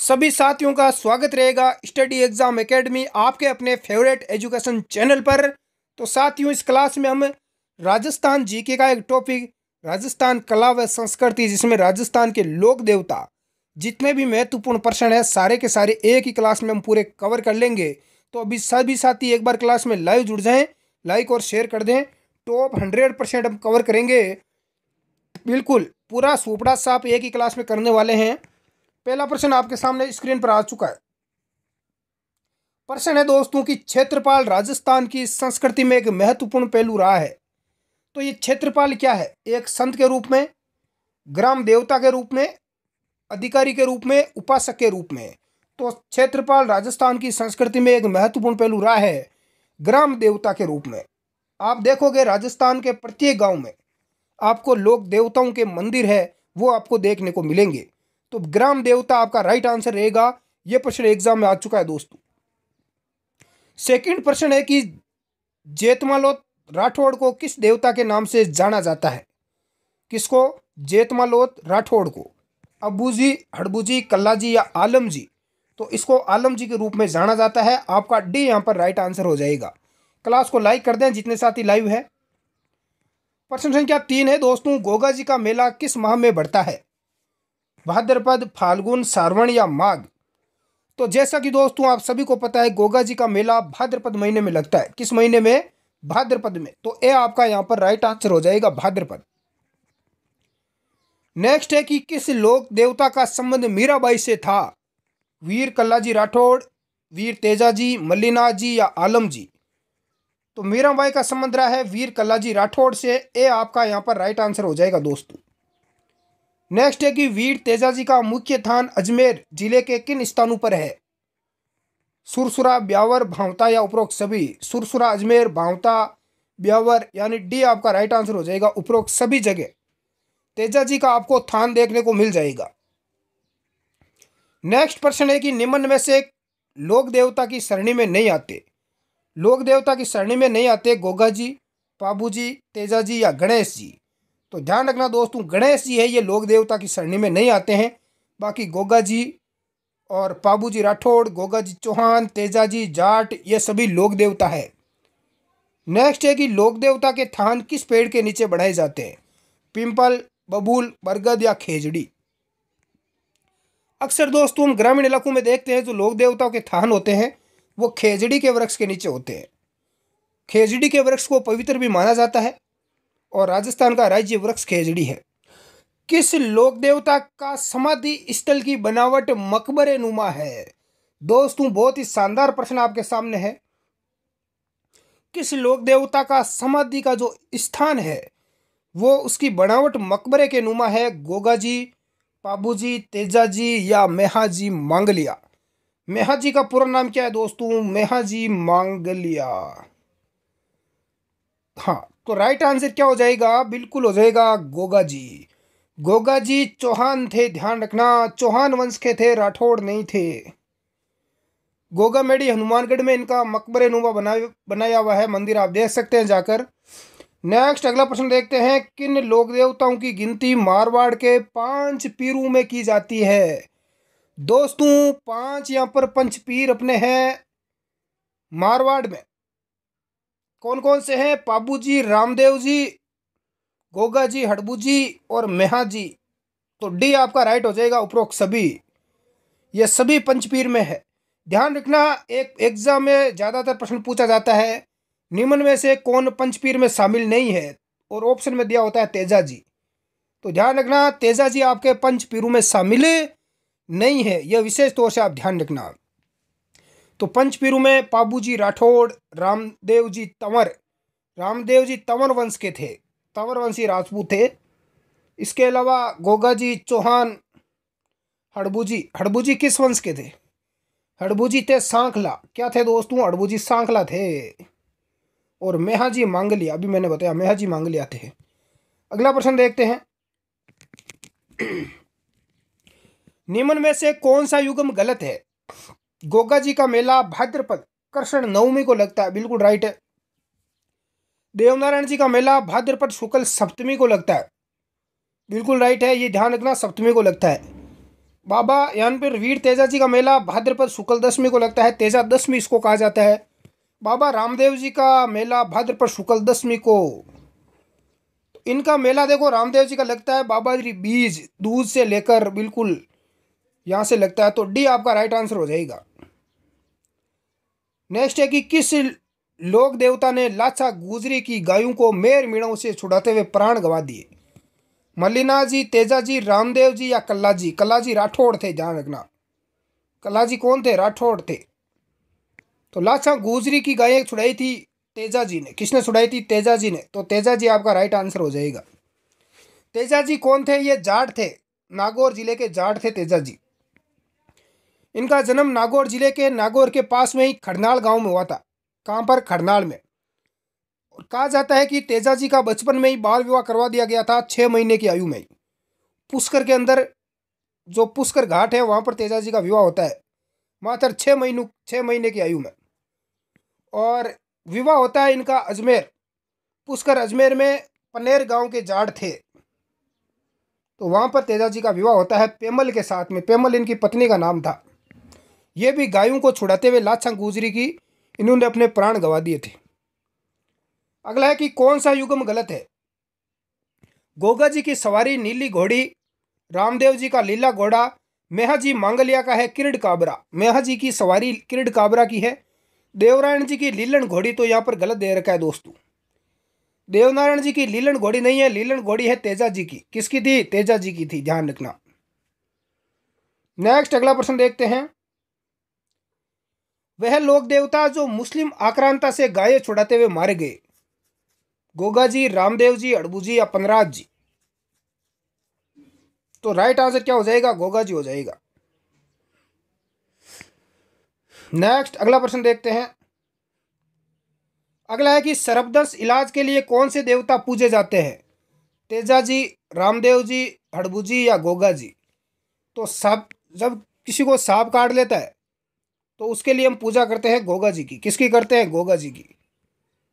सभी साथियों का स्वागत रहेगा स्टडी एग्जाम एकेडमी आपके अपने फेवरेट एजुकेशन चैनल पर। तो साथियों, इस क्लास में हम राजस्थान जीके का एक टॉपिक राजस्थान कला व संस्कृति, जिसमें राजस्थान के लोक देवता जितने भी महत्वपूर्ण प्रश्न है सारे के सारे एक ही क्लास में हम पूरे कवर कर लेंगे। तो अभी सभी साथी एक बार क्लास में लाइव जुड़ जाएं, लाइक और शेयर कर दें। टॉप 100% हम कवर करेंगे, बिल्कुल पूरा सुपड़ा साफ एक ही क्लास में करने वाले हैं। पहला प्रश्न आपके सामने स्क्रीन पर आ चुका है। प्रश्न है दोस्तों कि क्षेत्रपाल राजस्थान की संस्कृति में एक महत्वपूर्ण पहलू रहा है। तो ये क्षेत्रपाल क्या है? एक संत के रूप में, ग्राम देवता के रूप में, अधिकारी के रूप में, उपासक के रूप में। तो क्षेत्रपाल राजस्थान की संस्कृति में एक महत्वपूर्ण पहलू रहा है ग्राम देवता के रूप में। आप देखोगे राजस्थान के प्रत्येक गांव में आपको लोक देवताओं के मंदिर है वो आपको देखने को मिलेंगे। तो ग्राम देवता आपका राइट आंसर रहेगा। यह प्रश्न एग्जाम में आ चुका है दोस्तों। सेकंड प्रश्न है कि जेतमालोत राठौड़ को किस देवता के नाम से जाना जाता है? किसको? जेतमालोत राठौड़ को। अबूजी, हड़बूजी, कल्लाजी या आलम जी? तो इसको आलम जी के रूप में जाना जाता है। आपका डी यहाँ पर राइट आंसर हो जाएगा। क्लास को लाइक कर दें जितने साथी लाइव है। प्रश्न संख्या 3 है दोस्तों, गोगा जी का मेला किस माह में बढ़ता है? भाद्रपद, फाल्गुन, सावन या माघ? तो जैसा कि दोस्तों आप सभी को पता है गोगा जी का मेला भाद्रपद महीने में लगता है। किस महीने में? भाद्रपद में। तो ए आपका यहां पर राइट आंसर हो जाएगा, भाद्रपद। नेक्स्ट है कि किस लोक देवता का संबंध मीराबाई से था? वीर कल्लाजी राठौड़, वीर तेजाजी, मल्लीनाथ जी या आलम जी? तो मीराबाई का संबंध रहा है वीर कल्लाजी राठौड़ से। ए आपका यहां पर राइट आंसर हो जाएगा दोस्तों। नेक्स्ट है कि वीर तेजाजी का मुख्य स्थान अजमेर जिले के किन स्थानों पर है? सुरसुरा, ब्यावर, भावता या उपरोक्त सभी? सुरसुरा, अजमेर, भावता, ब्यावर, यानी डी आपका राइट आंसर हो जाएगा। उपरोक्त सभी जगह तेजाजी का आपको स्थान देखने को मिल जाएगा। नेक्स्ट प्रश्न है कि निम्न में से लोक देवता की सरणी में नहीं आते। लोक देवता की सरणी में नहीं आते गोगा जी, पाबू जी, तेजाजी या गणेश जी? तो ध्यान रखना दोस्तों, गणेश जी है ये लोक देवता की सरणी में नहीं आते हैं। बाकी गोगा जी और पाबू जी राठौड़, गोगा जी चौहान, तेजाजी जाट, ये सभी लोक देवता है। नेक्स्ट है कि लोक देवता के थान किस पेड़ के नीचे बढ़ाए जाते हैं? पिंपल, बबूल, बरगद या खेजड़ी? अक्सर दोस्तों हम ग्रामीण इलाकों में देखते हैं जो लोक देवताओं के थान होते हैं वो खेजड़ी के वृक्ष के नीचे होते हैं। खेजड़ी के वृक्ष को पवित्र भी माना जाता है और राजस्थान का राज्य वृक्ष खेजड़ी है। किस लोक देवता का समाधि स्थल की बनावट मकबरे नुमा है? दोस्तों बहुत ही शानदार प्रश्न आपके सामने है। किस लोक देवता का समाधि का जो स्थान है वो उसकी बनावट मकबरे के नुमा है? गोगा जी, पाबूजी, तेजाजी या मेहाजी मांगलिया? मेहाजी का पूरा नाम क्या है दोस्तों? मेहाजी मांगलिया। हाँ, तो राइट आंसर क्या हो जाएगा? बिल्कुल हो जाएगा गोगा जी। गोगा जी चौहान थे, ध्यान रखना, चौहान वंश के थे, राठौड़ नहीं थे। गोगा मेडी हनुमानगढ़ में इनका मकबरे नुमा बनाया हुआ है मंदिर, आप देख सकते हैं जाकर। नेक्स्ट अगला प्रश्न देखते हैं, किन लोक देवताओं की गिनती मारवाड़ के 5 पीरों में की जाती है? दोस्तों 5 यहाँ पर पंचपीर अपने हैं मारवाड़ में। कौन कौन से हैं? पाबू जी, रामदेव जी, गोगा जी, हड़बू जी और मेहा जी? तो डी आपका राइट हो जाएगा, उपरोक्त सभी। ये सभी पंचपीर में है। ध्यान रखना, एक एग्जाम में ज़्यादातर प्रश्न पूछा जाता है निम्न में से कौन पंचपीर में शामिल नहीं है, और ऑप्शन में दिया होता है तेजा जी। तो ध्यान रखना तेजा जी आपके पंचपीरों में शामिल नहीं है, यह विशेष तौर से आप ध्यान रखना। तो पंचपीरों में पाबू जी राठौड़, रामदेव जी तंवर, रामदेव जी तंवर वंश के थे, तंवर वंशी राजपूत थे। इसके अलावा गोगा जी चौहान, हड़बू जी किस वंश के थे? हड़बू जी थे सांखला। क्या थे दोस्तों? हड़बू जी सांखला थे। और मेहाजी मांगलिया, अभी मैंने बताया मेहाजी मांगलिया थे। अगला प्रश्न देखते हैं, निम्न में से कौन सा युग्म गलत है? गोगा जी का मेला भाद्रपद कृष्ण नवमी को लगता है, बिल्कुल राइट है। देवनारायण जी का मेला भाद्रपद शुक्ल सप्तमी को लगता है, बिल्कुल राइट है, ये ध्यान रखना, सप्तमी को लगता है। बाबा यहाँ पर वीर तेजा जी का मेला भाद्रपद शुक्ल दशमी को लगता है, तेजा दशमी इसको कहा जाता है। बाबा रामदेव जी का मेला भाद्रपद शुक्ल दशमी को, इनका मेला देखो रामदेव जी का लगता है बाबा जी बीज दूध से लेकर बिल्कुल यहाँ से लगता है, तो डी आपका राइट आंसर हो जाएगा। नेक्स्ट है कि किस लोक देवता ने लाचा गुजरी की गायों को मेर मीणों से छुड़ाते हुए प्राण गंवा दिए? मल्लिनाथ जी, तेजा जी, रामदेव जी या कल्ला जी? कल्ला जी राठौड़ थे, ध्यान रखना। कल्ला जी कौन थे? राठौड़ थे। तो लाचा गुजरी की गायें छुड़ाई थी तेजा जी ने। किसने छुड़ाई थी? तेजा जी ने। तो तेजा जी आपका राइट आंसर हो जाएगा। तेजा जी कौन थे? ये जाट थे, नागौर जिले के जाट थे तेजा जी। इनका जन्म नागौर जिले के नागौर के पास में ही खड़नाल गांव में हुआ था। कहाँ पर? खड़नाल में। और कहा जाता है कि तेजा जी का बचपन में ही बाल विवाह करवा दिया गया था, 6 महीने की आयु में ही। पुष्कर के अंदर जो पुष्कर घाट है वहाँ पर तेजा जी का विवाह होता है, मात्र 6 महीने की आयु में। और विवाह होता है इनका अजमेर, पुष्कर अजमेर में पनेर गांव के जाट थे, तो वहाँ पर तेजा जी का विवाह होता है पेमल के साथ में। पेमल इनकी पत्नी का नाम था। ये भी गायों को छुड़ाते हुए लाछा गुजरी की इन्होंने अपने प्राण गंवा दिए थे। अगला है कि कौन सा युग्म गलत है? गोगा जी की सवारी नीली घोड़ी, रामदेव जी का लीला घोड़ा, मेहा जी मांगलिया का है किरड काबरा। मेहा जी की सवारी किरड काबरा की है। देवनारायण जी की लीलन घोड़ी तो यहाँ पर गलत दे रखा है दोस्तों। देवनारायण जी की लीलन घोड़ी नहीं है, लीलन घोड़ी है तेजा जी की। किसकी थी? तेजा जी की थी, ध्यान रखना। नेक्स्ट अगला प्रश्न देखते हैं। वह लोक देवता जो मुस्लिम आक्रांता से गायें छुड़ाते हुए मारे गए? गोगा जी, रामदेव जी, अड़बू जी या पनराज जी? तो राइट आंसर क्या हो जाएगा? गोगा जी हो जाएगा। नेक्स्ट अगला प्रश्न देखते हैं। अगला है कि सर्पदंश इलाज के लिए कौन से देवता पूजे जाते हैं? तेजा जी, रामदेव जी, हड़बू जी या गोगा जी? तो सांप, जब किसी को सांप काट लेता है तो उसके लिए हम पूजा करते हैं गोगा जी की। किसकी करते हैं? गोगा जी की।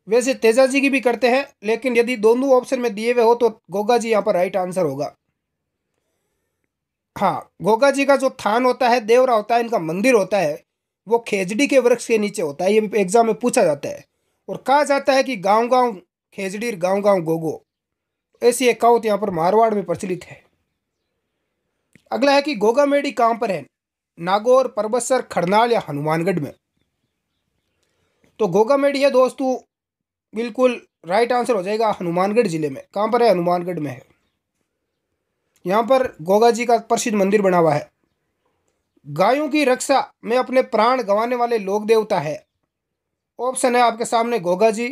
वैसे तेजा जी की भी करते हैं, लेकिन यदि दोनों ऑप्शन में दिए हुए हो तो गोगा जी यहाँ पर राइट आंसर होगा। हाँ, गोगा जी का जो थान होता है, देवरा होता है, इनका मंदिर होता है, वो खेजड़ी के वृक्ष के नीचे होता है। ये भी एग्जाम में पूछा जाता है। और कहा जाता है कि गांव गांव खेजड़ी, गांव गांव गोगो, ऐसी एक कहावत यहाँ पर मारवाड़ में प्रचलित है। अगला है कि गोगा मेडी कहाँ पर है? नागौर, परबतसर, खड़नाल या हनुमानगढ़ में? तो गोगा मेडी है दोस्तों, बिल्कुल राइट आंसर हो जाएगा हनुमानगढ़ जिले में। कहाँ पर है? हनुमानगढ़ में है। यहाँ पर गोगा जी का प्रसिद्ध मंदिर बना हुआ है। गायों की रक्षा में अपने प्राण गंवाने वाले लोक देवता है? ऑप्शन है आपके सामने गोगा जी,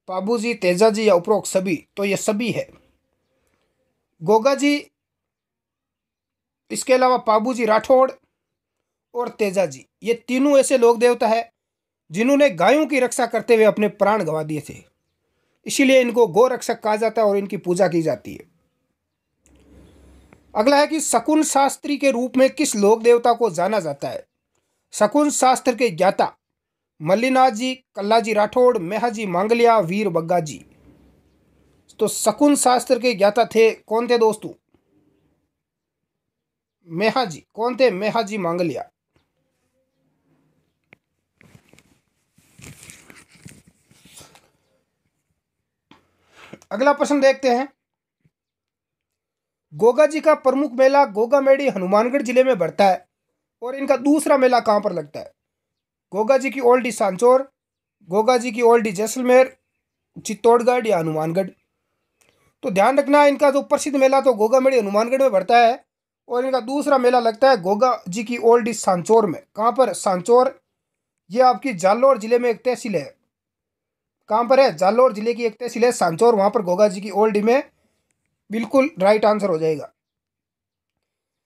पाबू जी, तेजा जी या उपरोक्त सभी? तो ये सभी है। गोगा जी, इसके अलावा पाबू जी राठौड़ और तेजा जी, ये तीनों ऐसे लोक देवता है जिन्होंने गायों की रक्षा करते हुए अपने प्राण गंवा दिए थे, इसीलिए इनको गौ रक्षक कहा जाता है और इनकी पूजा की जाती है। अगला है कि शकुन शास्त्री के रूप में किस लोक देवता को जाना जाता है? शकुन शास्त्र के ज्ञाता मल्लिनाथ जी, कल्ला जी राठौड़, मेहा जी मांगलिया, वीर बग्गा जी? तो शकुन शास्त्र के ज्ञाता थे, कौन थे दोस्तों? मेहा जी। कौन थे? मेहा जी मांगलिया। अगला प्रश्न देखते हैं। गोगा जी का प्रमुख मेला गोगा मेडी हनुमानगढ़ जिले में बढ़ता है, और इनका दूसरा मेला कहां पर लगता है? गोगा जी की ओल्डी सांचौर, गोगा जी की ओल्डी जैसलमेर, चित्तौड़गढ़ या हनुमानगढ़? तो ध्यान रखना, इनका जो प्रसिद्ध मेला तो गोगा मेडी हनुमानगढ़ में बढ़ता है, और इनका दूसरा मेला लगता है गोगा जी की ओल्डी सांचौर में। कहाँ पर? सांचौर, ये आपकी जालौर जिले में एक तहसील है। कहाँ पर है? जालौर जिले की एक तहसील है सांचौर, वहाँ पर गोगा जी की ओल्डी में। बिल्कुल राइट आंसर हो जाएगा।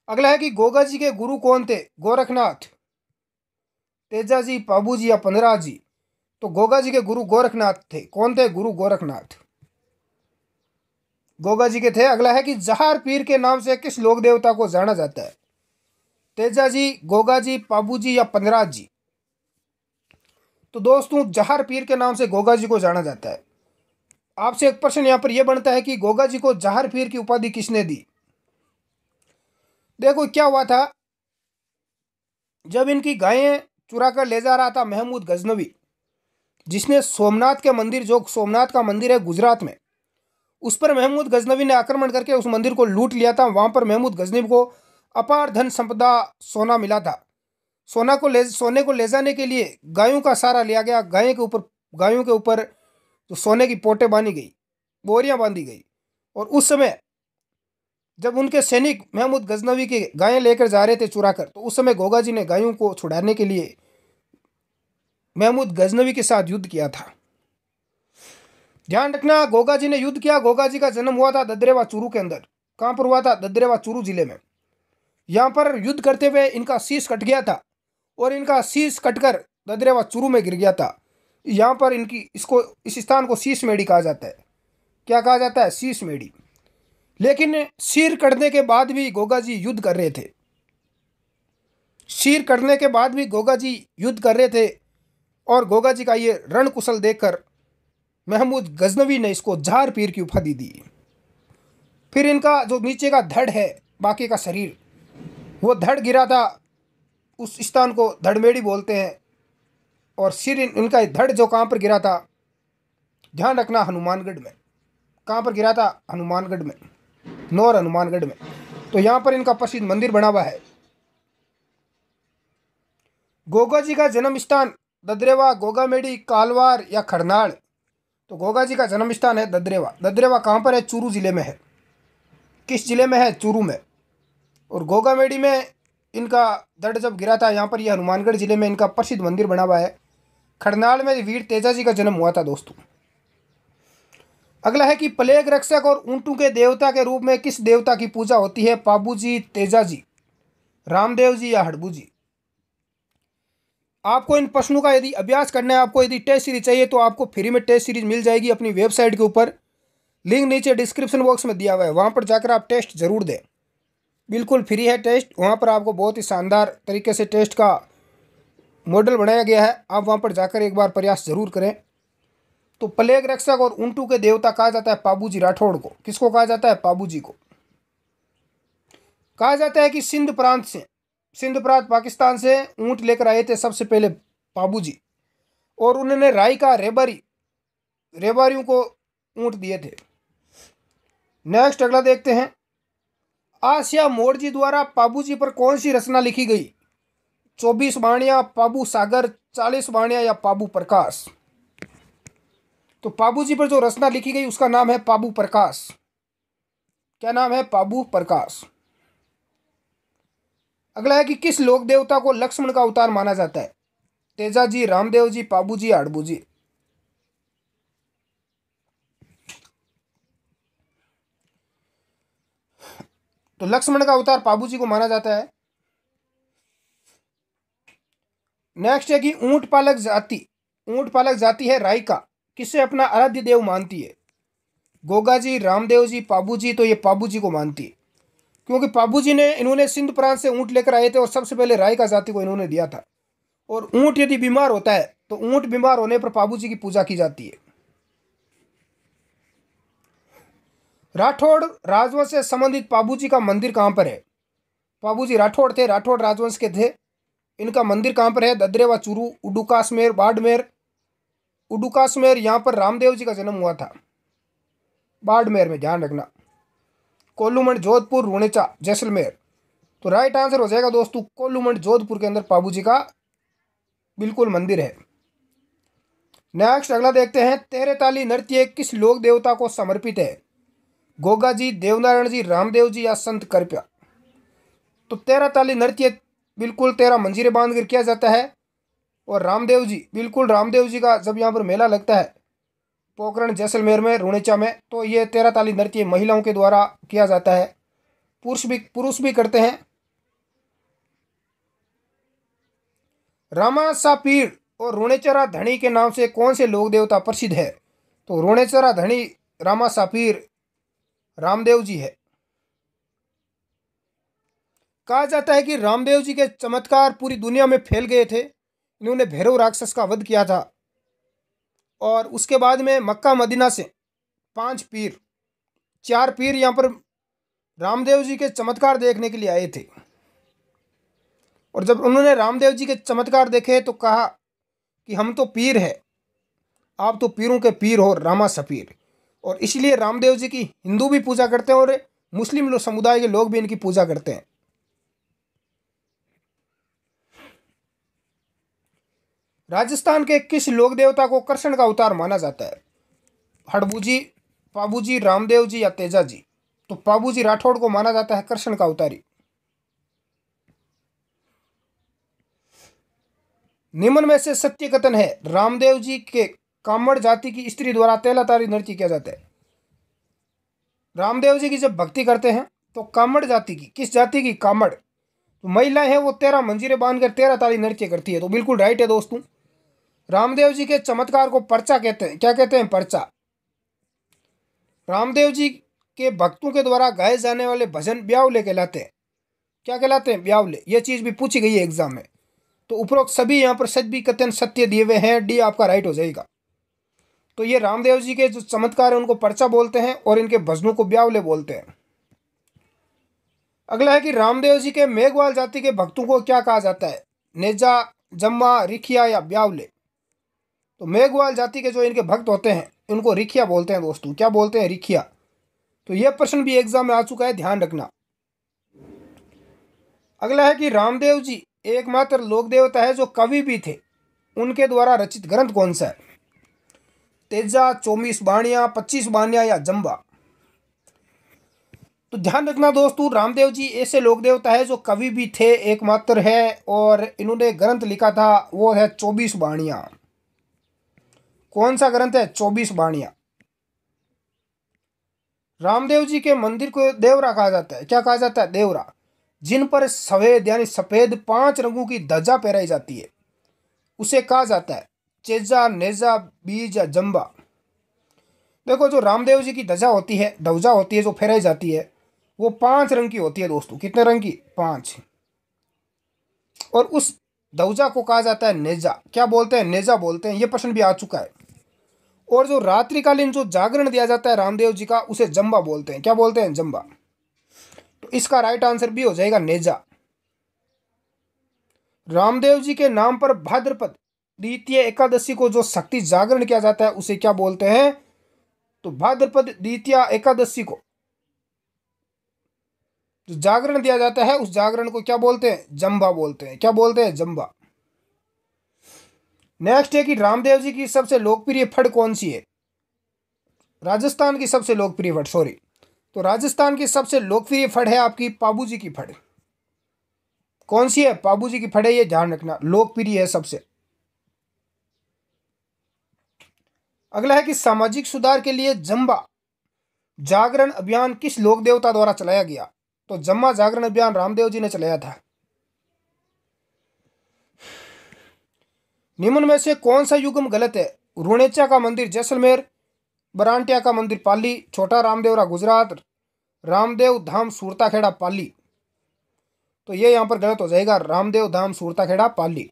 अगला है कि गोगा जी के गुरु कौन थे? गोरखनाथ, तेजा जी, पाबू जी या पंद्रह जी? तो गोगा जी के गुरु गोरखनाथ थे। कौन थे? गुरु गोरखनाथ गोगा जी के थे। अगला है कि जहार पीर के नाम से किस लोक देवता को जाना जाता है? तेजा जी, गोगा जी, पाबू जी या पंद्रह जी? तो दोस्तों जहार पीर के नाम से गोगा जी को जाना जाता है। आपसे एक प्रश्न यहाँ पर यह बनता है कि गोगा जी को जहार पीर की उपाधि किसने दी? देखो क्या हुआ था, जब इनकी गायें चुरा कर ले जा रहा था महमूद गजनवी, जिसने सोमनाथ के मंदिर, जो सोमनाथ का मंदिर है गुजरात में, उस पर महमूद गजनवी ने आक्रमण करके उस मंदिर को लूट लिया था। वहां पर महमूद गजनवी को अपार धन संपदा सोना मिला था। सोने को ले जाने के लिए गायों का सहारा लिया गया। गायों के ऊपर जो सोने की पोटें बांधी गई, बोरियां बांधी गई। और उस समय जब उनके सैनिक महमूद गजनवी की गायें लेकर जा रहे थे चुरा कर, तो उस समय गोगा जी ने गायों को छुड़ाने के लिए महमूद गजनवी के साथ युद्ध किया था। ध्यान रखना, गोगा जी ने युद्ध किया। गोगा जी का जन्म हुआ था ददरेवा चूरू के अंदर। कहां पर हुआ था? ददरेवा चूरू जिले में। यहां पर युद्ध करते हुए इनका शीश कट गया था और इनका शीश कटकर ददरेवा चूरू में गिर गया था। यहां पर इस स्थान को शीश मेड़ी कहा जाता है। क्या कहा जाता है? शीश मेड़ी। लेकिन सिर कटने के बाद भी गोगा जी युद्ध कर रहे थे। सिर कटने के बाद भी गोगा जी युद्ध कर रहे थे। और गोगा जी का ये रण कुशल देखकर महमूद गजनवी ने इसको जहार पीर की उपाधि दी। फिर इनका जो नीचे का धड़ है, बाकी का शरीर, वो धड़ गिरा था, उस स्थान को धड़मेड़ी बोलते हैं। और सिर इनका धड़ जो कहाँ पर गिरा था, ध्यान रखना, हनुमानगढ़ में। कहाँ पर गिरा था? हनुमानगढ़ में, नौर हनुमानगढ़ में। तो यहाँ पर इनका प्रसिद्ध मंदिर बना हुआ है। गोगा जी का जन्म स्थान ददरेवा, गोगामेड़ी, कालवार या खरनाल। तो गोगा जी का जन्म स्थान है ददरेवा। ददरेवा कहाँ पर है? चूरू जिले में है। किस जिले में है? चूरू में। और गोगामेड़ी में इनका धड़ जब गिरा था, यहाँ पर यह हनुमानगढ़ जिले में इनका प्रसिद्ध मंदिर बना हुआ है। खरनाल में वीर तेजा जी का जन्म हुआ था दोस्तों। अगला है कि प्लेग रक्षक और ऊंटों के देवता के रूप में किस देवता की पूजा होती है? पाबू जी, तेजा जी, रामदेव जी या हड़बू जी। आपको इन प्रश्नों का यदि अभ्यास करना है, आपको यदि टेस्ट सीरीज चाहिए, तो आपको फ्री में टेस्ट सीरीज मिल जाएगी अपनी वेबसाइट के ऊपर। लिंक नीचे डिस्क्रिप्शन बॉक्स में दिया हुआ है, वहाँ पर जाकर आप टेस्ट जरूर दें। बिल्कुल फ्री है टेस्ट। वहाँ पर आपको बहुत ही शानदार तरीके से टेस्ट का मॉडल बनाया गया है। आप वहाँ पर जाकर एक बार प्रयास जरूर करें। तो प्लेग रक्षक और ऊंटों के देवता कहा जाता है पाबू जी राठौड़ को। किसको कहा जाता है? पाबू जी को। कहा जाता है कि सिंध प्रांत पाकिस्तान से ऊंट लेकर आए थे सबसे पहले पाबू जी, और उन्होंने राई का रेबारियों को ऊंट दिए थे। नेक्स्ट अगला देखते हैं। आसिया मोड़ जी द्वारा पाबू जी पर कौन सी रचना लिखी गई? 24 वाणियां, पाबू सागर, 40 वाणियां या पाबू प्रकाश। तो पाबू जी पर जो रचना लिखी गई उसका नाम है पाबू प्रकाश। क्या नाम है? पाबू प्रकाश। अगला है कि किस लोक देवता को लक्ष्मण का अवतार माना जाता है? तेजा जी, रामदेव जी, पाबू जी, हड़बू जी। तो लक्ष्मण का अवतार पाबू जी को माना जाता है। नेक्स्ट है कि ऊंट पालक जाति है राइका, किसे अपना आराध्य देव मानती है? गोगा जी, रामदेव जी, पाबू जी। तो ये पाबू जी को मानती है, क्योंकि पाबू जी ने इन्होंने सिंध प्रांत से ऊंट लेकर आए थे और सबसे पहले राइका जाति को इन्होंने दिया था। और ऊंट यदि बीमार होता है तो ऊंट बीमार होने पर पाबू जी की पूजा की जाती है। राठौड़ राजवंश से संबंधित पाबू जी का मंदिर कहाँ पर है? पाबू जी राठौड़ थे, राठौड़ राजवंश के थे। इनका मंदिर कहाँ पर है? ददरेवा चूरू, उडुकासमेर, बाड़मेर। उडुकासमेर, यहाँ पर रामदेव जी का जन्म हुआ था, बाड़मेर में, ध्यान रखना। कोल्लूमंड, जोधपुर, रुणेचा, जैसलमेर। तो राइट आंसर हो जाएगा दोस्तों कोल्लूमंड, जोधपुर के अंदर पाबू जी का बिल्कुल मंदिर है। नेक्स्ट अगला देखते हैं। तेरेताली नृत्य किस लोक देवता को समर्पित है? गोगा जी, देवनारायण जी, रामदेव जी या संत करप्या। तो तेराताली नृत्य बिल्कुल 13 मंजीरे बांध कर किया जाता है। और रामदेव जी, बिल्कुल रामदेव जी का जब यहाँ पर मेला लगता है पोखरण, जैसलमेर में, रुणेचा में, तो ये 13 ताली नृत्य महिलाओं के द्वारा किया जाता है। पुरुष भी करते हैं। रामासा पीर और रुणेचरा धनी के नाम से कौन से लोक देवता प्रसिद्ध है? तो रुणेचरा धनी, रामासा पीर, रामदेव जी है। कहा जाता है कि रामदेव जी के चमत्कार पूरी दुनिया में फैल गए थे। इन्होंने भैरव राक्षस का वध किया था। और उसके बाद में मक्का मदीना से 4 पीर यहाँ पर रामदेव जी के चमत्कार देखने के लिए आए थे। और जब उन्होंने रामदेव जी के चमत्कार देखे तो कहा कि हम तो पीर है, आप तो पीरों के पीर हो रामा सपीर। और इसलिए रामदेव जी की हिंदू भी पूजा करते हैं और मुस्लिम समुदाय के लोग भी इनकी पूजा करते हैं। राजस्थान के किस लोक देवता को कृष्ण का अवतार माना जाता है? हड़बूजी, पाबूजी, रामदेव जी या तेजा जी? तो पाबूजी राठौड़ को माना जाता है कृष्ण का अवतारी। निम्न में से सत्य कथन है रामदेव जी के कामड़ जाति की स्त्री द्वारा तेलातारी नृत्य किया जाता है। रामदेव जी की जब भक्ति करते हैं तो कामड़ जाति की, किस जाति की? कामड़। तो महिलाएं हैं वो 13 मंजीरें बांधकर 13 ताली नृत्य करती है। तो बिल्कुल राइट है दोस्तों। रामदेव जी के चमत्कार को पर्चा कहते हैं। क्या कहते हैं? पर्चा। रामदेव जी के भक्तों के द्वारा गाए जाने वाले भजन ब्यावले कहलाते हैं। क्या कहलाते हैं? ब्यावले। यह चीज भी पूछी गई है एग्जाम में। तो उपरोक्त सभी यहाँ पर सभी कथन सत्य दिए हुए हैं, डी आपका राइट हो जाएगा। तो ये रामदेव जी के जो चमत्कार है उनको पर्चा बोलते हैं और इनके भजनों को ब्यावले बोलते हैं। अगला है कि रामदेव जी के मेघवाल जाति के भक्तों को क्या कहा जाता है? नेजा, जम्मा, रिखिया या ब्यावले? तो मेघवाल जाति के जो इनके भक्त होते हैं इनको रिखिया बोलते हैं दोस्तों। क्या बोलते हैं? रिखिया। तो यह प्रश्न भी एग्जाम में आ चुका है, ध्यान रखना। अगला है कि रामदेव जी एकमात्र लोक देवता है जो कवि भी थे, उनके द्वारा रचित ग्रंथ कौन सा है? तेजा, 24 बाणियां, 25 बाणियां या जंबा? तो ध्यान रखना दोस्तों, रामदेव जी ऐसे लोक देवता है जो कवि भी थे, एकमात्र है, और इन्होंने ग्रंथ लिखा था वो है 24 बाणियां। कौन सा ग्रंथ है? 24 बाणियां। रामदेव जी के मंदिर को देवरा कहा जाता है। क्या कहा जाता है? देवरा। जिन पर सफेद यानी सफेद 5 रंगों की ध्वजा फहराई जाती है उसे कहा जाता है चेजा, नेजा, बीज या जंबा? देखो, जो रामदेव जी की ध्वजा होती है जो फहराई जाती है वो 5 रंग की होती है दोस्तों। कितने रंग की? 5। और उस ध्वजा को कहा जाता है नेजा। क्या बोलते हैं? नेजा बोलते हैं। ये प्रश्न भी आ चुका है। और जो रात्रिकालीन जो जागरण दिया जाता है रामदेव जी का उसे जंबा बोलते हैं। क्या बोलते हैं? जंबा। तो इसका राइट आंसर भी हो जाएगा नेजा। रामदेव जी के नाम पर भाद्रपद द्वितीय एकादशी को जो शक्ति जागरण किया जाता है उसे क्या बोलते हैं? तो भाद्रपद द्वितीय एकादशी को जो जागरण दिया जाता है उस जागरण को क्या बोलते हैं? जंबा बोलते हैं। क्या बोलते हैं? जंबा। नेक्स्ट है कि रामदेव जी की सबसे लोकप्रिय फड़ कौन सी है? राजस्थान की सबसे लोकप्रिय फड़, सॉरी, तो राजस्थान की सबसे लोकप्रिय फड़ है आपकी पाबूजी की फड़। कौन सी है? पाबूजी की फड़ है, ये ध्यान रखना, लोकप्रिय है सबसे। अगला है कि सामाजिक सुधार के लिए जंबा जागरण अभियान किस लोक देवता द्वारा चलाया गया? तो जम्मा जागरण अभियान रामदेव जी ने चलाया था। निम्न में से कौन सा युग्म गलत है? रुणेचा का मंदिर जैसलमेर, बरांटिया का मंदिर पाली, छोटा रामदेवरा गुजरात, रामदेव धाम सूरताखेड़ा पाली? तो ये यहां पर गलत हो जाएगा, रामदेव धाम सूरताखेड़ा पाली।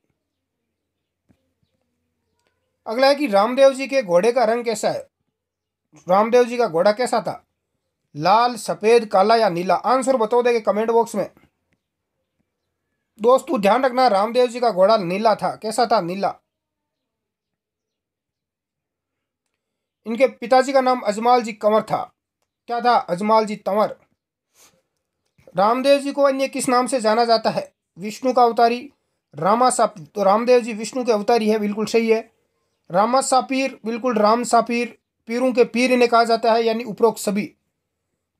अगला है कि रामदेव जी के घोड़े का रंग कैसा है? रामदेव जी का घोड़ा कैसा था? लाल, सफेद, काला या नीला? आंसर बता देंगे कमेंट बॉक्स में। दोस्तों ध्यान रखना, रामदेव जी का घोड़ा नीला था। कैसा था? नीला। इनके पिताजी का नाम अजमाल जी कंवर था। क्या था? अजमाल जी तंवर। रामदेव जी को अन्य किस नाम से जाना जाता है? विष्णु का अवतारी, रामा सापीर। तो रामदेव जी विष्णु के अवतारी है, बिल्कुल सही है। रामा सापीर, बिल्कुल राम सापीर, पीरों के पीर इन्हें कहा जाता है, यानी उपरोक्त सभी।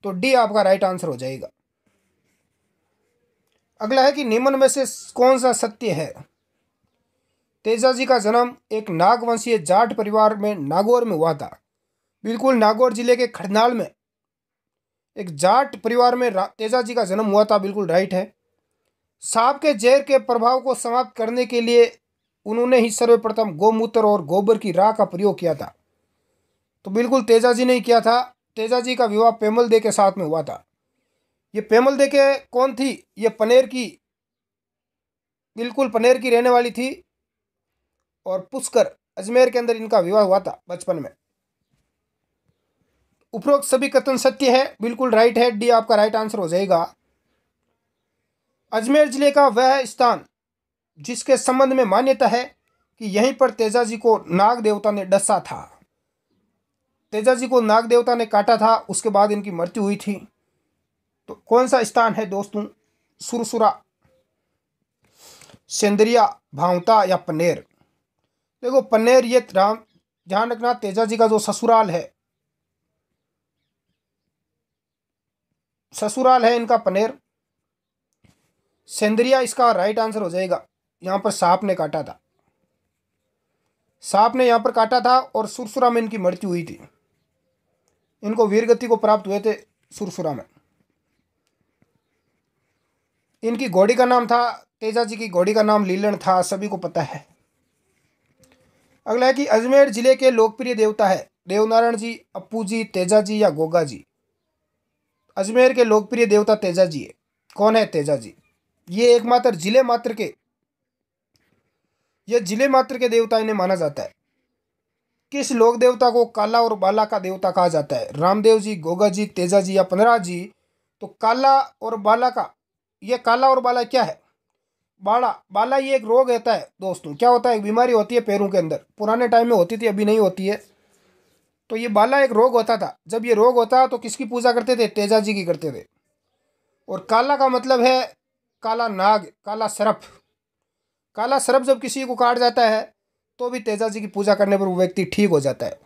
तो डी आपका राइट आंसर हो जाएगा। अगला है कि निम्न में से कौन सा सत्य है? तेजा जी का जन्म एक नागवंशीय जाट परिवार में नागौर में हुआ था। बिल्कुल, नागौर जिले के खड़नाल में एक जाट परिवार में तेजा जी का जन्म हुआ था, बिल्कुल राइट है। सांप के जहर के प्रभाव को समाप्त करने के लिए उन्होंने ही सर्वप्रथम गौमूत्र और गोबर की राख का प्रयोग किया था। तो बिल्कुल तेजा जी ने ही किया था। तेजा जी का विवाह पेमल दे के साथ में हुआ था। ये पेमल दे के कौन थी? ये पनेर की, बिल्कुल पनेर की रहने वाली थी, और पुष्कर अजमेर के अंदर इनका विवाह हुआ था बचपन में। उपरोक्त सभी कथन सत्य है, बिल्कुल राइट है, डी आपका राइट आंसर हो जाएगा। अजमेर जिले का वह स्थान जिसके संबंध में मान्यता है कि यहीं पर तेजाजी को नाग देवता ने डसा था। तेजाजी को नाग देवता ने काटा था, उसके बाद इनकी मृत्यु हुई थी। तो कौन सा स्थान है दोस्तों? सुरसुरा, सेंदरिया, भावता या पन्नेर? देखो पन्नेर ये राम, ध्यान रखना, तेजाजी का जो ससुराल है इनका पन्नेर। सेंदरिया इसका राइट आंसर हो जाएगा। यहाँ पर सांप ने काटा था, सांप ने यहाँ पर काटा था और सुरसुरा में इनकी मृत्यु हुई थी। इनको वीरगति को प्राप्त हुए थे सुरसुरा में। इनकी घोड़ी का नाम था, तेजाजी की घोड़ी का नाम लीलन था, सभी को पता है। अगला है कि अजमेर जिले के लोकप्रिय देवता है देवनारायण जी, अप्पू जी, तेजाजी या गोगा जी? अजमेर के लोकप्रिय देवता तेजाजी है। कौन है तेजाजी? ये एकमात्र जिले मात्र के देवता इन्हें माना जाता है। किस लोक देवता को काला और बाला का देवता कहा जाता है? रामदेव जी, गोगा जी, तेजाजी या पनराज जी? तो काला और बाला का, ये काला और बाला क्या है? बाला ये एक रोग रहता है दोस्तों। क्या होता है? एक बीमारी होती है पैरों के अंदर, पुराने टाइम में होती थी, अभी नहीं होती है। तो ये बाला एक रोग होता था। जब ये रोग होता तो किसकी पूजा करते थे? तेजाजी की करते थे। और काला का मतलब है काला नाग, काला सर्प। काला सर्प जब किसी को काट जाता है तो भी तेजाजी की पूजा करने पर वो व्यक्ति ठीक हो जाता है।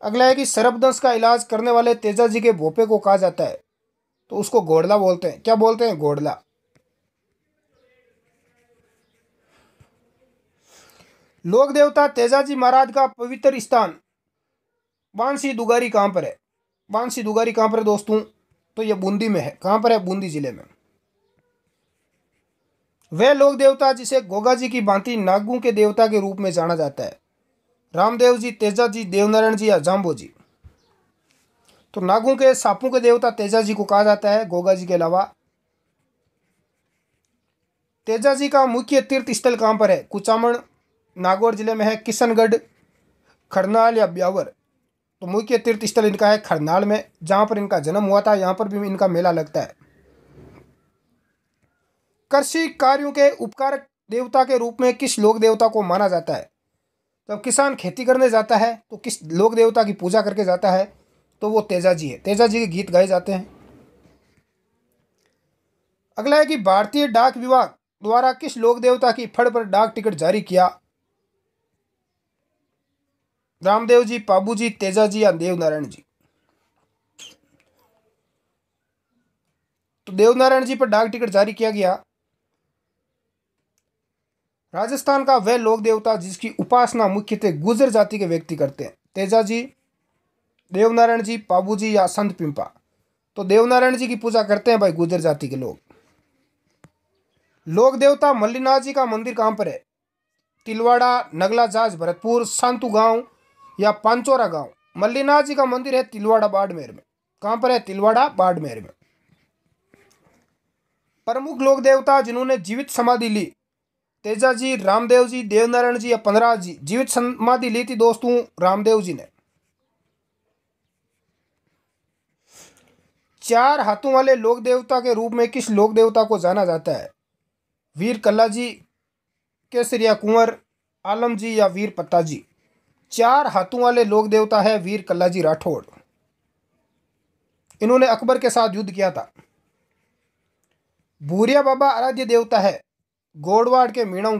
अगला है कि सर्पदंश का इलाज करने वाले तेजाजी के भोपे को कहा जाता है, तो उसको घोड़ला बोलते हैं। क्या बोलते हैं? घोड़ला। लोक देवता तेजाजी महाराज का पवित्र स्थान बांसी दुगारी कहाँ पर है? बांसी दुगारी कहाँ पर है दोस्तों? तो यह बूंदी में है। कहाँ पर है? बूंदी जिले में। वह लोक देवता जिसे गोगा जी की भांति नागों के देवता के रूप में जाना जाता है? रामदेव जी, तेजाजी, देवनारायण जी या जाम्बो जी? तो नागों के, सांपों के देवता तेजाजी को कहा जाता है, गोगा जी के अलावा। तेजाजी का मुख्य तीर्थ स्थल कहाँ पर है? कुचामन नागौर जिले में है, किशनगढ़, खरनाल या ब्यावर? तो मुख्य तीर्थ स्थल इनका है खरनाल में, जहाँ पर इनका जन्म हुआ था। यहाँ पर भी इनका मेला लगता है। कृषि कार्यों के उपकारक देवता के रूप में किस लोक देवता को माना जाता है? जब किसान खेती करने जाता है तो किस लोक देवता की पूजा करके जाता है? तो वो तेजाजी है। तेजाजी के गीत गाए जाते हैं। अगला है कि भारतीय डाक विभाग द्वारा किस लोक देवता की फड़ पर डाक टिकट जारी किया? रामदेव जी, पाबू जी, तेजाजी या देवनारायण जी? तो देवनारायण जी पर डाक टिकट जारी किया गया। राजस्थान का वह लोक देवता जिसकी उपासना मुख्यतः गुर्जर जाति के व्यक्ति करते हैं? तेजाजी, देवनारायण जी, पाबू जी या संत पिंपा? तो देवनारायण जी की पूजा करते हैं भाई गुर्जर जाति के लोग। लोक देवता मल्लीनाथ जी का मंदिर कहाँ पर है? तिलवाड़ा, नगला जाज, भरतपुर, सांतु गांव या पांचोरा गांव? मल्लीनाथ जी का मंदिर है तिलवाड़ा बाड़मेर में। कहाँ पर है? तिलवाड़ा बाड़मेर में। प्रमुख लोक देवता जिन्होंने जीवित समाधि ली? तेजाजी, रामदेव जी, देवनारायण जी या पनराज जी? जीवित समाधि ली थी दोस्तों रामदेव जी ने। चार हाथों वाले लोक देवता के रूप में किस लोक देवता को जाना जाता है? वीर कल्ला जी, केसरिया कुंवर, आलम जी या वीर पत्ता जी? चार हाथों वाले लोक देवता है वीर कल्ला जी राठौड़। इन्होंने अकबर के साथ युद्ध किया था। भूरिया बाबा आराध्य देवता है गोड़वाड़ के मीणाओं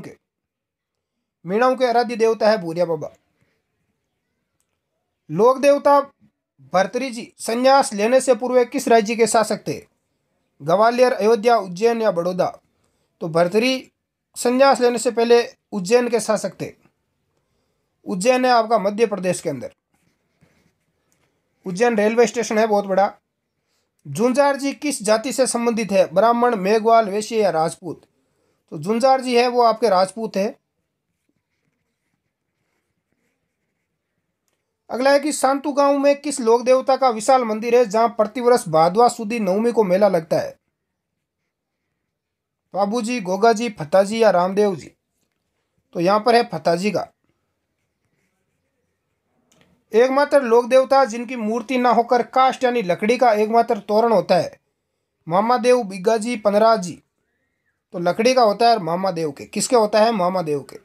के आराध्य देवता है भूरिया बाबा। लोक देवता भर्तरी जी संन्यास लेने से पूर्व किस राज्य के शासक थे? ग्वालियर, अयोध्या, उज्जैन या बड़ौदा? तो भर्तरी संन्यास लेने से पहले उज्जैन के शासक थे। उज्जैन है आपका मध्य प्रदेश के अंदर। उज्जैन रेलवे स्टेशन है बहुत बड़ा। जुंजार जी किस जाति से संबंधित है? ब्राह्मण, मेघवाल, वैश्य या राजपूत? तो जुंजार जी है वो आपके राजपूत है। अगला है कि सांतु गांव में किस लोक देवता का विशाल मंदिर है जहां प्रतिवर्ष भादवा सुदी नवमी को मेला लगता है? बाबू जी, गोगा जी, फताजी या रामदेव जी? तो यहां पर है फताजी का। एकमात्र लोक देवता जिनकी मूर्ति ना होकर काष्ठ यानी लकड़ी का एकमात्र तोरण होता है, महामादेव, बिग्गाजी, पनराज जी। तो लकड़ी का होता है महामादेव के। किसके होता है? महामादेव के।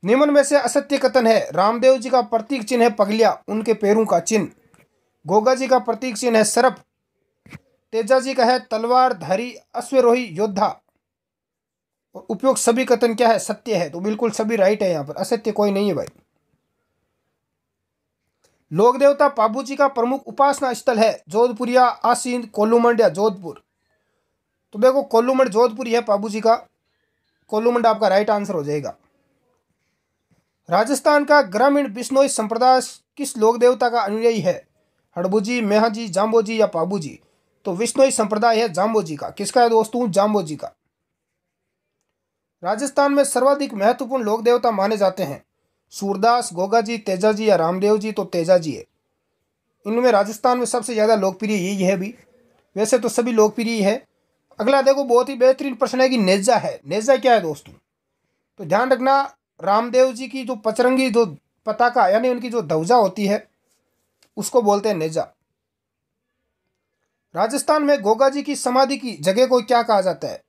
निम्न में से असत्य कथन है। रामदेव जी का प्रतीक चिन्ह है पगलिया, उनके पैरों का चिन्ह। गोगा जी का प्रतीक चिन्ह है सर्प। तेजा जी का है तलवारधारी अश्वरोही योद्धा। और उपयुक्त सभी कथन क्या है? सत्य है। तो बिल्कुल सभी राइट है, यहाँ पर असत्य कोई नहीं है भाई। लोक देवता पाबू जी का प्रमुख उपासना स्थल है जोधपुरिया, आसीन, कोल्लूमंड या जोधपुर। तो देखो कोल्लूमंड जोधपुर है पाबू जी का। कोल्लूमंड आपका राइट आंसर हो जाएगा। राजस्थान का ग्रामीण बिश्नोई संप्रदाय किस लोक देवता का अनुयायी है? हड़बूजी, मेहाजी, जाम्बोजी या पाबूजी। तो विश्नोई संप्रदाय है जाम्बोजी का। किसका है दोस्तों? जाम्बोजी का। राजस्थान में सर्वाधिक महत्वपूर्ण लोक देवता माने जाते हैं सूरदास, गोगाजी, तेजाजी या रामदेव जी। तो तेजाजी है। इनमें राजस्थान में सबसे ज़्यादा लोकप्रिय यही है भी। वैसे तो सभी लोकप्रिय है। अगला देखो, बहुत ही बेहतरीन प्रश्न है कि नेजा है। नेजा क्या है दोस्तों? तो ध्यान रखना, रामदेव जी की जो पचरंगी जो पताका यानी उनकी जो ध्वजा होती है उसको बोलते हैं नेजा। राजस्थान में गोगा जी की समाधि की जगह को क्या कहा जाता है?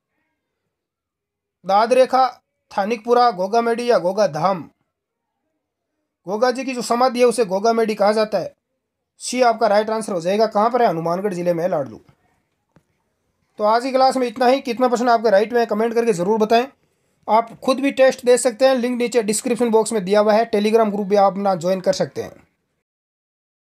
दाद रेखा, थानिकपुरा, गोगामेडी या गोगा धाम। गोगा जी की जो समाधि है उसे गोगामेडी कहा जाता है। सी आपका राइट आंसर हो जाएगा। कहाँ पर है? हनुमानगढ़ जिले में, लाडलू। तो आज की क्लास में इतना ही। कितना प्रश्न आपके राइट में है कमेंट करके ज़रूर बताएं। आप खुद भी टेस्ट दे सकते हैं, लिंक नीचे डिस्क्रिप्शन बॉक्स में दिया हुआ है। टेलीग्राम ग्रुप भी आप अपना ज्वाइन कर सकते हैं।